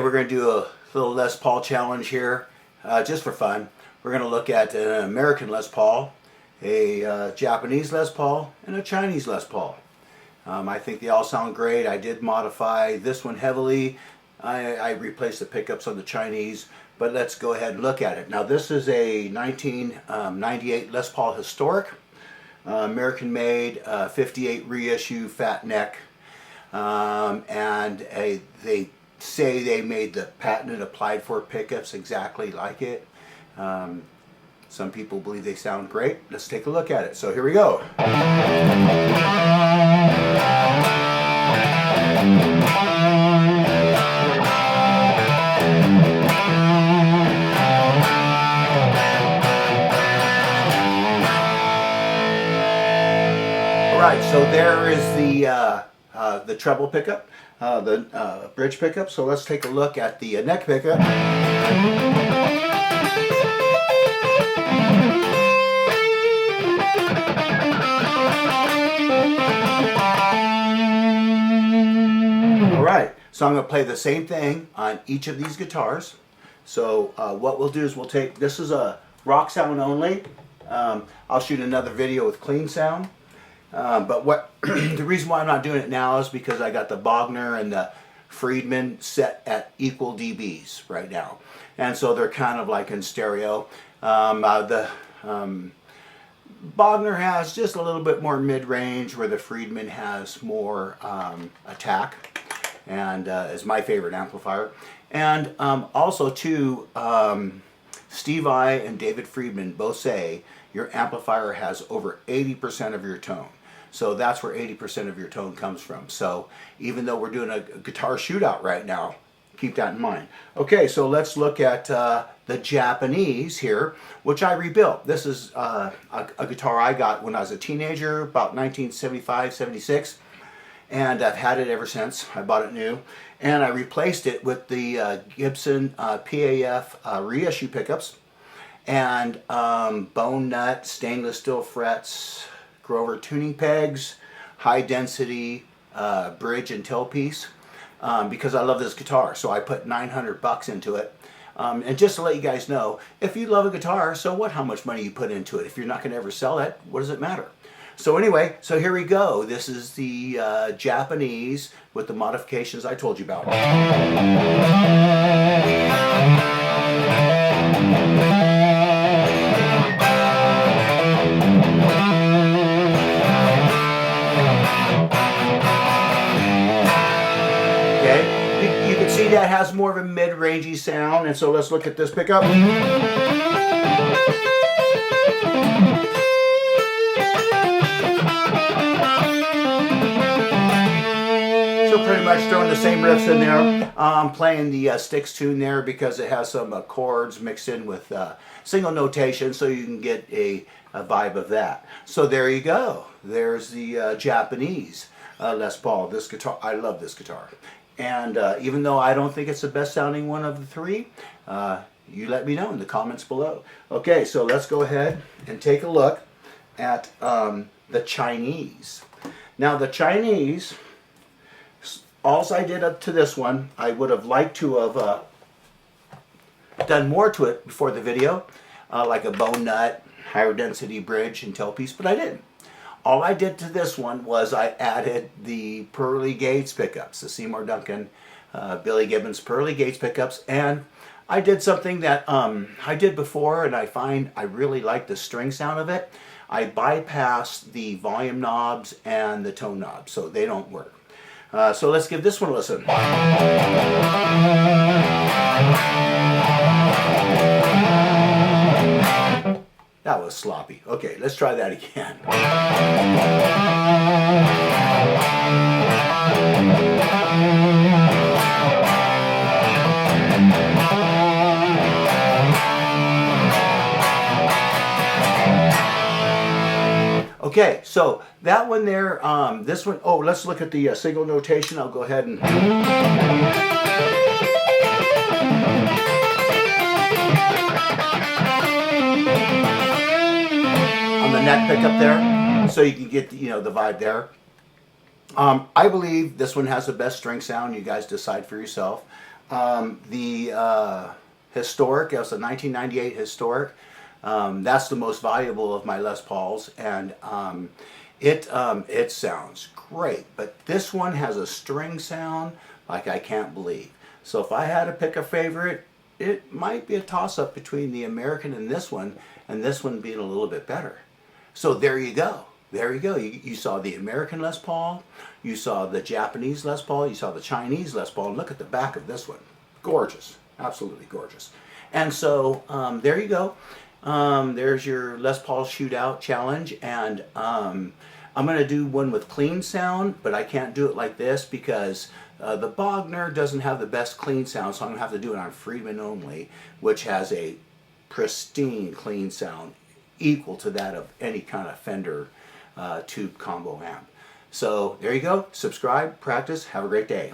We're going to do a little Les Paul challenge here, just for fun. We're going to look at an American Les Paul, a Japanese Les Paul, and a Chinese Les Paul. I think they all sound great. I did modify this one heavily. I replaced the pickups on the Chinese, but let's go ahead and look at it. Now this is a 1998 Les Paul Historic, American made, 58 reissue, fat neck, and they say they made the patented applied for pickups exactly like it. Some people believe they sound great. Let's take a look at it. So here we go. Alright, so there is the treble pickup, the bridge pickup. So let's take a look at the neck pickup. Alright, so I'm going to play the same thing on each of these guitars. So what we'll do is we'll take, this is a rock sound only. I'll shoot another video with clean sound. But what the reason why I'm not doing it now is because I got the Bogner and the Friedman set at equal dBs right now, and so they're kind of like in stereo. The Bogner has just a little bit more mid-range, where the Friedman has more attack, and is my favorite amplifier. And also too, Steve Vai and David Friedman both say your amplifier has over 80% of your tone. So that's where 80% of your tone comes from. So even though we're doing a guitar shootout right now, keep that in mind. Okay, so let's look at the Japanese here, which I rebuilt. This is a guitar I got when I was a teenager, about 1975, 76. And I've had it ever since. I bought it new. And I replaced it with the Gibson PAF reissue pickups. And bone nut, stainless steel frets, Grover tuning pegs, high density bridge and tailpiece, because I love this guitar. So I put $900 into it. And just to let you guys know, if you love a guitar, so what, how much money you put into it? If you're not going to ever sell it, what does it matter? So anyway, so here we go. This is the Japanese with the modifications I told you about. Okay, you can see that has more of a mid-rangey sound, and so let's look at this pickup. So pretty much throwing the same riffs in there. I'm playing the Styx tune there because it has some chords mixed in with single notation, so you can get a vibe of that. So there you go. There's the Japanese Les Paul. This guitar, I love this guitar. And even though I don't think it's the best sounding one of the three, you let me know in the comments below. Okay, so let's go ahead and take a look at the Chinese. Now the Chinese, all I did up to this one, I would have liked to have done more to it before the video, like a bone nut, higher density bridge and tailpiece, but I didn't. All I did to this one was I added the Pearly Gates pickups, the Seymour Duncan, Billy Gibbons Pearly Gates pickups, and I did something that I did before, and I find I really like the string sound of it. I bypassed the volume knobs and the tone knobs, so they don't work. So let's give this one a listen. That was sloppy. Okay, let's try that again. Okay, so that one there, this one, oh, let's look at the single notation. I'll go ahead and... on the neck pickup there, so you can get the, the vibe there. I believe this one has the best string sound. You guys decide for yourself. The Historic, it was a 1998 Historic. That's the most valuable of my Les Pauls, and it sounds great. But this one has a string sound like I can't believe. So if I had to pick a favorite, it might be a toss-up between the American and this one being a little bit better. So there you go. There you go. You saw the American Les Paul, you saw the Japanese Les Paul, you saw the Chinese Les Paul. Look at the back of this one. Gorgeous. Absolutely gorgeous. And so there you go. There's your Les Paul Shootout Challenge. And I'm going to do one with clean sound, but I can't do it like this because the Bogner doesn't have the best clean sound, so I'm going to have to do it on Friedman only, which has a pristine clean sound equal to that of any kind of Fender tube combo amp. So there you go. Subscribe, practice, have a great day.